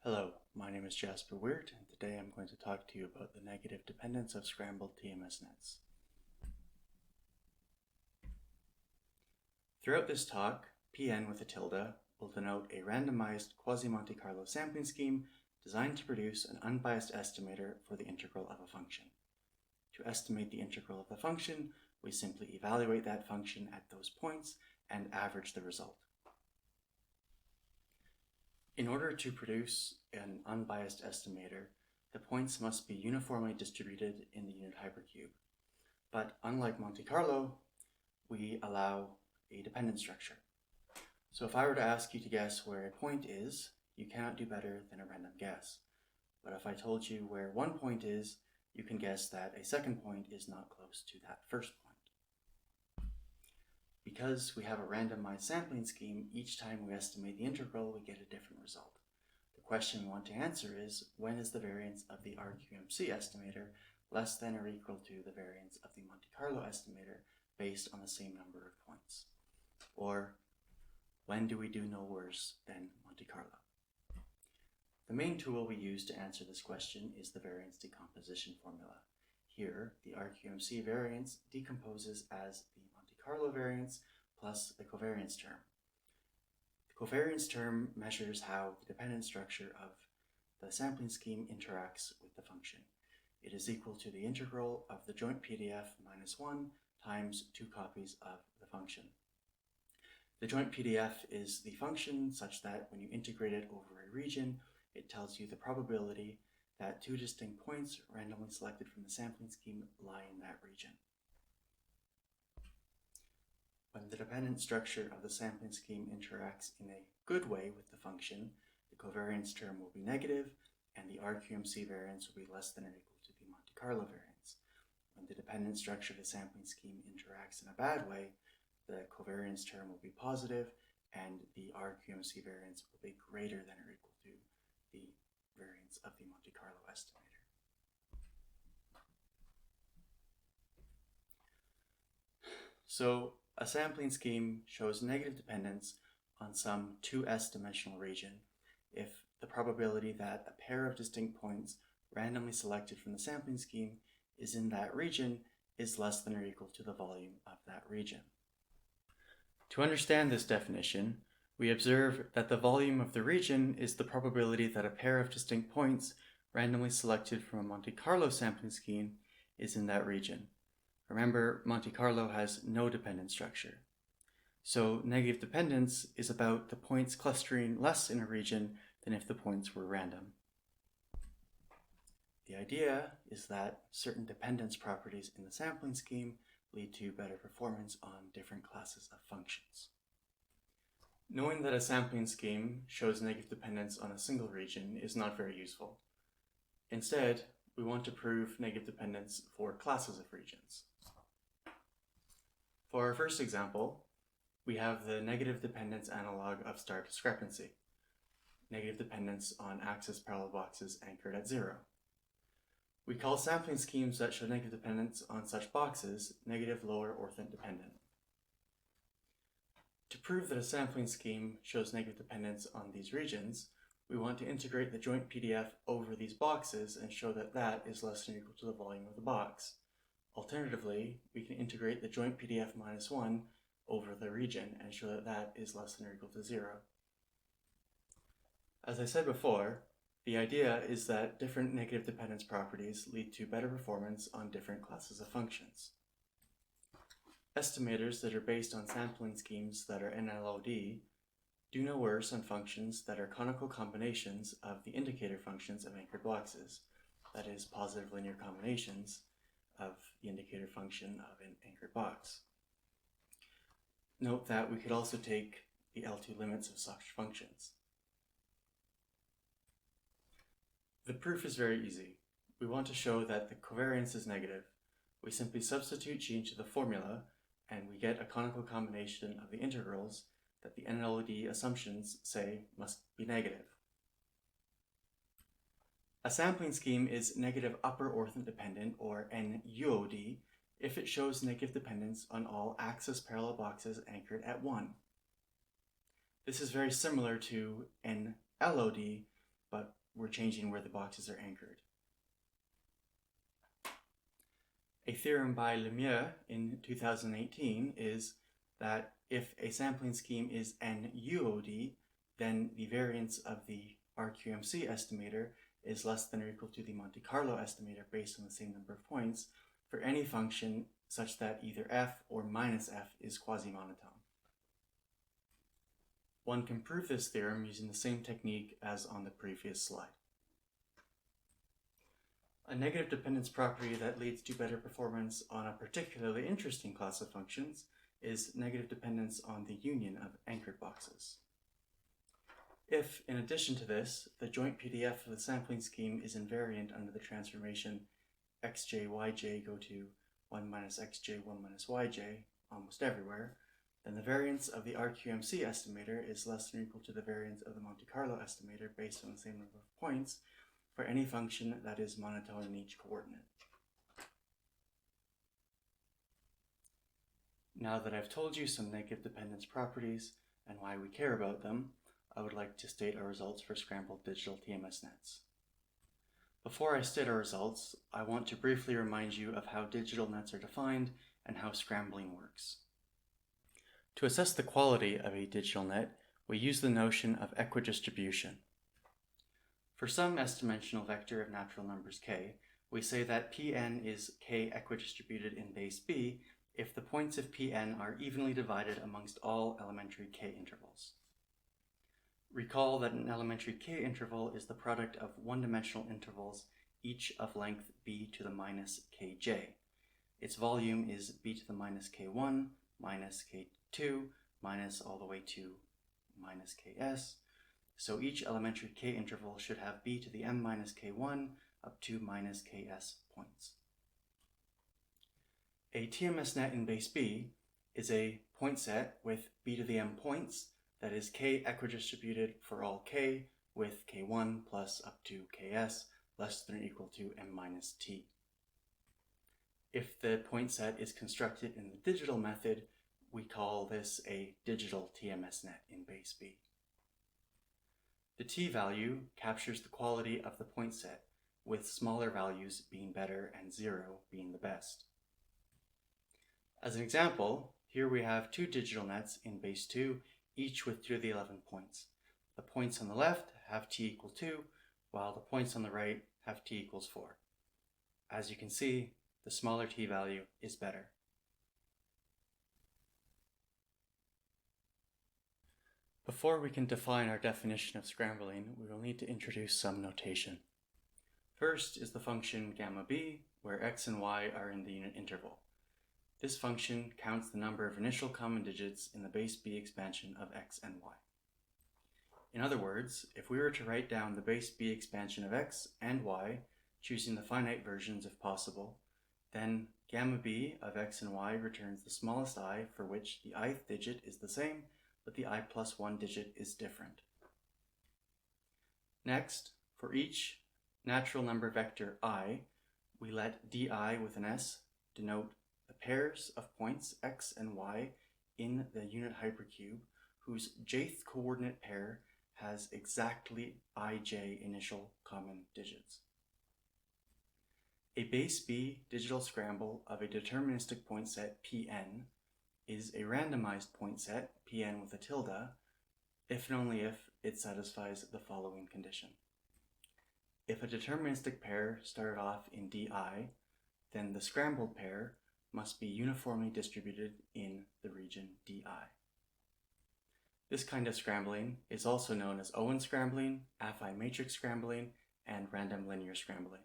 Hello, my name is Jaspar Wiart, and today I'm going to talk to you about the negative dependence of scrambled TMS nets. Throughout this talk, Pn with a tilde will denote a randomized quasi-Monte Carlo sampling scheme designed to produce an unbiased estimator for the integral of a function. To estimate the integral of the function, we simply evaluate that function at those points and average the result. In order to produce an unbiased estimator, the points must be uniformly distributed in the unit hypercube. But unlike Monte Carlo, we allow a dependent structure. So if I were to ask you to guess where a point is, you cannot do better than a random guess. But if I told you where one point is, you can guess that a second point is not close to that first point. Because we have a randomized sampling scheme, each time we estimate the integral, we get a different result. The question we want to answer is, when is the variance of the RQMC estimator less than or equal to the variance of the Monte Carlo estimator based on the same number of points? Or, when do we do no worse than Monte Carlo? The main tool we use to answer this question is the variance decomposition formula. Here, the RQMC variance decomposes as the Monte Carlo variance plus the covariance term. The covariance term measures how the dependent structure of the sampling scheme interacts with the function. It is equal to the integral of the joint PDF minus 1 times 2 copies of the function. The joint PDF is the function such that when you integrate it over a region, it tells you the probability that 2 distinct points randomly selected from the sampling scheme lie in that region. When the dependent structure of the sampling scheme interacts in a good way with the function, the covariance term will be negative and the RQMC variance will be less than or equal to the Monte Carlo variance. When the dependent structure of the sampling scheme interacts in a bad way, the covariance term will be positive and the RQMC variance will be greater than or equal to the variance of the Monte Carlo estimator. So a sampling scheme shows negative dependence on some 2s dimensional region if the probability that a pair of distinct points randomly selected from the sampling scheme is in that region is less than or equal to the volume of that region. To understand this definition, we observe that the volume of the region is the probability that a pair of distinct points randomly selected from a Monte Carlo sampling scheme is in that region. Remember, Monte Carlo has no dependent structure. So negative dependence is about the points clustering less in a region than if the points were random. The idea is that certain dependence properties in the sampling scheme lead to better performance on different classes of functions. Knowing that a sampling scheme shows negative dependence on a single region is not very useful. Instead, we want to prove negative dependence for classes of regions. For our first example, we have the negative dependence analog of star discrepancy, negative dependence on axis parallel boxes anchored at 0. We call sampling schemes that show negative dependence on such boxes negative lower orthant dependent. To prove that a sampling scheme shows negative dependence on these regions, we want to integrate the joint PDF over these boxes and show that that is less than or equal to the volume of the box. Alternatively, we can integrate the joint PDF minus 1 over the region and show that that is less than or equal to 0. As I said before, the idea is that different negative dependence properties lead to better performance on different classes of functions. Estimators that are based on sampling schemes that are NLOD do no worse on functions that are conical combinations of the indicator functions of anchored boxes, that is, positive linear combinations of the indicator function of an anchored box. Note that we could also take the L2 limits of such functions. The proof is very easy. We want to show that the covariance is negative. We simply substitute g into the formula and we get a conical combination of the integrals that the NLOD assumptions say must be negative. A sampling scheme is negative upper orthant dependent, or NUOD, if it shows negative dependence on all axis parallel boxes anchored at 1. This is very similar to NLOD, but we're changing where the boxes are anchored. A theorem by Lemieux in 2018 is that if a sampling scheme is NLOD, then the variance of the RQMC estimator is less than or equal to the Monte Carlo estimator based on the same number of points for any function such that either f or minus f is quasi-monotone. One can prove this theorem using the same technique as on the previous slide. A negative dependence property that leads to better performance on a particularly interesting class of functions is negative dependence on the union of anchored boxes. If, in addition to this, the joint PDF of the sampling scheme is invariant under the transformation xj, yj go to 1 minus xj, 1 minus yj almost everywhere, then the variance of the RQMC estimator is less than or equal to the variance of the Monte Carlo estimator based on the same number of points for any function that is monotone in each coordinate. Now that I've told you some negative dependence properties and why we care about them, I would like to state our results for scrambled digital TMS nets. Before I state our results, I want to briefly remind you of how digital nets are defined and how scrambling works. To assess the quality of a digital net, we use the notion of equidistribution. For some s-dimensional vector of natural numbers k, we say that Pn is k equidistributed in base B if the points of Pn are evenly divided amongst all elementary k intervals. Recall that an elementary k interval is the product of one-dimensional intervals, each of length b to the minus kj. Its volume is b to the minus k1, minus k2, minus all the way to minus ks. So each elementary k interval should have b to the m minus k1 up to minus ks points. A TMS net in base B is a point set with b to the m points that is k equidistributed for all k with k1 plus up to ks less than or equal to m minus t. If the point set is constructed in the digital method, we call this a digital TMS net in base B. The t value captures the quality of the point set, with smaller values being better and 0 being the best. As an example, here we have two digital nets in base 2, each with 2 to the 11 points. The points on the left have t equal 2, while the points on the right have t equals 4. As you can see, the smaller t value is better. Before we can define our definition of scrambling, we will need to introduce some notation. First is the function gamma b, where x and y are in the unit interval. This function counts the number of initial common digits in the base b expansion of x and y. In other words, if we were to write down the base b expansion of x and y, choosing the finite versions if possible, then gamma b of x and y returns the smallest I for which the ith digit is the same, but the I plus 1 digit is different. Next, for each natural number vector I, we let di with an s denote the pairs of points x and y in the unit hypercube whose jth coordinate pair has exactly ij initial common digits. A base B digital scramble of a deterministic point set Pn is a randomized point set, Pn with a tilde, if and only if it satisfies the following condition. If a deterministic pair started off in di, then the scrambled pair must be uniformly distributed in the region di. This kind of scrambling is also known as Owen scrambling, affine matrix scrambling, and random linear scrambling.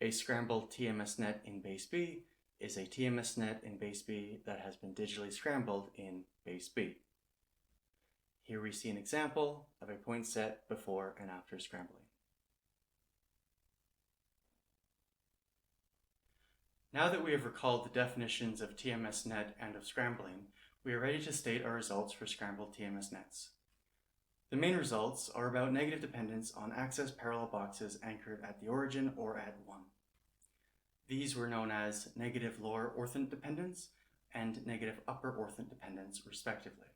A scrambled TMS net in base B is a TMS net in base B that has been digitally scrambled in base B. Here we see an example of a point set before and after scrambling. Now that we have recalled the definitions of TMS net and of scrambling, we are ready to state our results for scrambled TMS nets. The main results are about negative dependence on access parallel boxes anchored at the origin or at 1. These were known as negative lower orthant dependence and negative upper orthant dependence, respectively.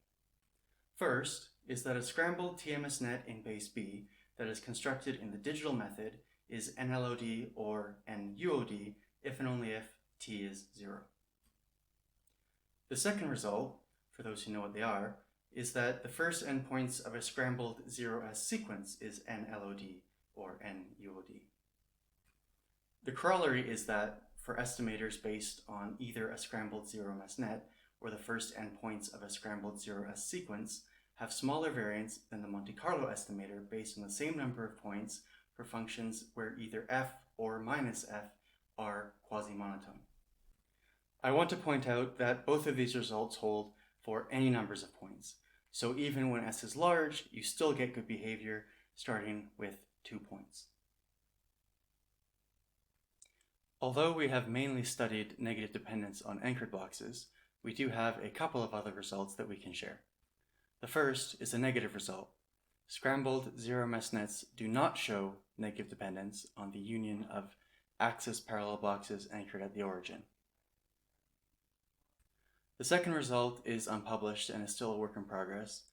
First is that a scrambled TMS net in base B that is constructed in the digital method is NLOD or NUOD if and only if t is 0. The second result, for those who know what they are, is that the first endpoints of a scrambled 0s sequence is NLOD or NUOD. The corollary is that for estimators based on either a scrambled 0ms net or the first endpoints of a scrambled 0s sequence have smaller variance than the Monte Carlo estimator based on the same number of points for functions where either f or minus f are quasi-monotone. I want to point out that both of these results hold for any numbers of points. So even when s is large, you still get good behavior starting with 2 points. Although we have mainly studied negative dependence on anchored boxes, we do have a couple of other results that we can share. The first is a negative result. Scrambled 0ms nets do not show negative dependence on the union of axis parallel boxes anchored at the origin. The second result is unpublished and is still a work in progress,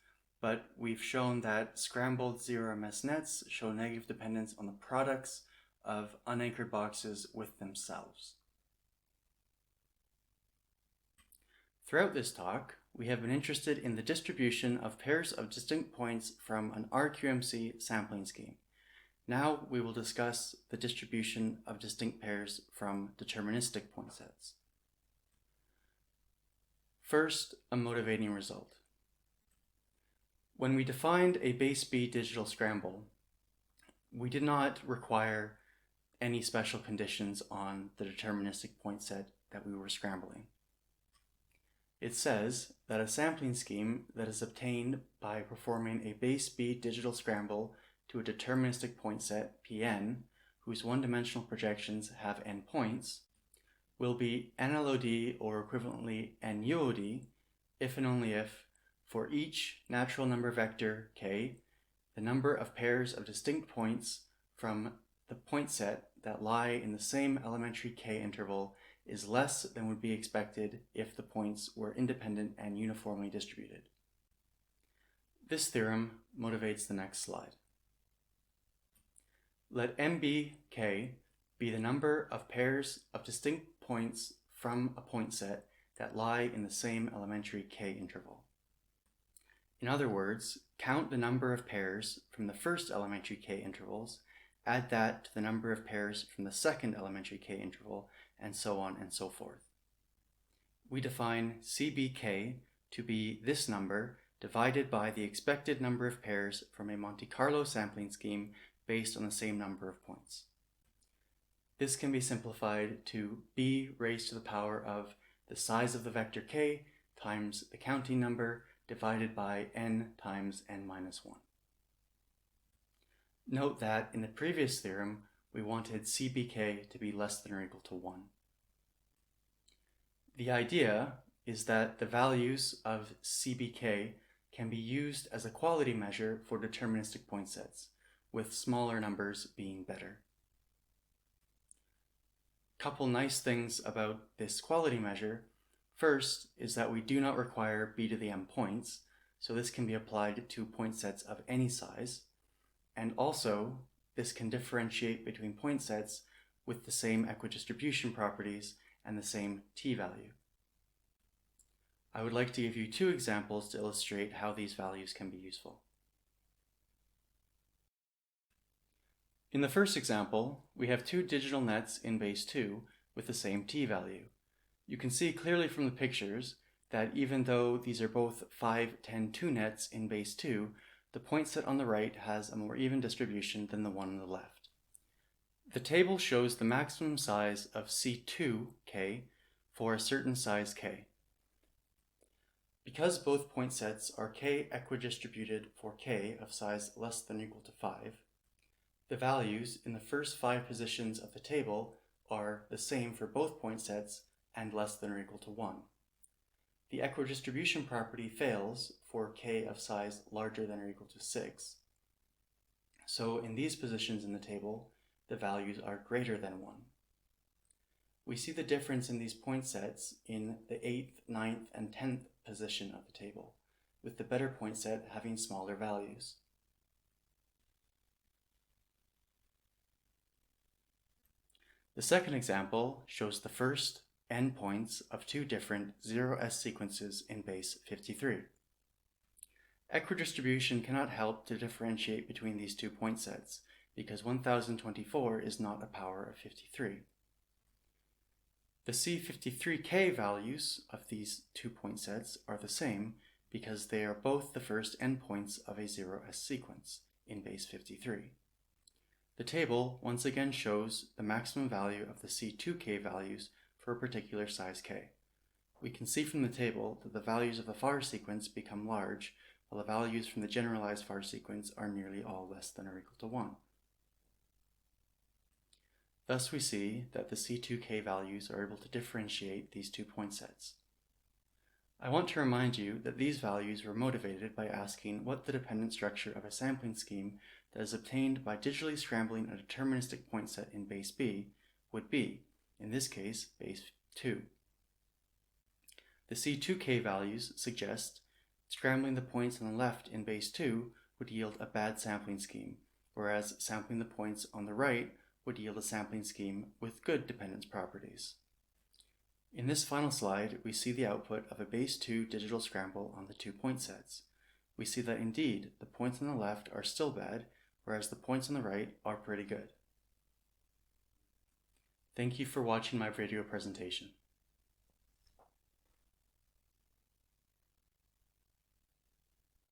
but we've shown that scrambled 0ms nets show negative dependence on the products of unanchored boxes with themselves. Throughout this talk, we have been interested in the distribution of pairs of distinct points from an RQMC sampling scheme. Now we will discuss the distribution of distinct pairs from deterministic point sets. First, a motivating result. When we defined a base B digital scramble, we did not require any special conditions on the deterministic point set that we were scrambling. It says that a sampling scheme that is obtained by performing a base B digital scramble to a deterministic point set Pn, whose one-dimensional projections have n points, will be NLOD or equivalently NUOD if and only if, for each natural number vector k, the number of pairs of distinct points from the point set that lie in the same elementary k interval is less than would be expected if the points were independent and uniformly distributed. This theorem motivates the next slide. Let MBK be the number of pairs of distinct points from a point set that lie in the same elementary k interval. In other words, count the number of pairs from the first elementary k intervals, add that to the number of pairs from the second elementary k interval, and so on and so forth. We define CBK to be this number divided by the expected number of pairs from a Monte Carlo sampling scheme based on the same number of points. This can be simplified to b raised to the power of the size of the vector k times the counting number divided by n times n minus 1. Note that in the previous theorem, we wanted CBK to be less than or equal to 1. The idea is that the values of CBK can be used as a quality measure for deterministic point sets, with smaller numbers being better. Couple nice things about this quality measure. First is that we do not require b to the m points, so this can be applied to point sets of any size. And also, this can differentiate between point sets with the same equidistribution properties and the same t-value. I would like to give you 2 examples to illustrate how these values can be useful. In the first example, we have 2 digital nets in base 2 with the same t-value. You can see clearly from the pictures that even though these are both 5, 10, 2 nets in base 2, the point set on the right has a more even distribution than the one on the left. The table shows the maximum size of C2k for a certain size k. Because both point sets are k equidistributed for k of size less than or equal to 5, the values in the first 5 positions of the table are the same for both point sets and less than or equal to 1. The equidistribution property fails for k of size larger than or equal to 6. So in these positions in the table, the values are greater than 1. We see the difference in these point sets in the 8th, 9th, and 10th position of the table, with the better point set having smaller values. The second example shows the first n points of two different 0s sequences in base 53. Equidistribution cannot help to differentiate between these two point sets because 1024 is not a power of 53. The C53K values of these 2 point sets are the same because they are both the first n points of a 0s sequence in base 53. The table once again shows the maximum value of the C2K values for a particular size k. We can see from the table that the values of the far sequence become large, while the values from the generalized far sequence are nearly all less than or equal to 1. Thus we see that the C2K values are able to differentiate these 2 point sets. I want to remind you that these values were motivated by asking what the dependent structure of a sampling scheme that is obtained by digitally scrambling a deterministic point set in base B would be, in this case, base 2. The C2K values suggest scrambling the points on the left in base 2 would yield a bad sampling scheme, whereas sampling the points on the right would yield a sampling scheme with good dependence properties. In this final slide, we see the output of a base 2 digital scramble on the 2 point sets. We see that indeed, the points on the left are still bad, whereas the points on the right are pretty good. Thank you for watching my video presentation.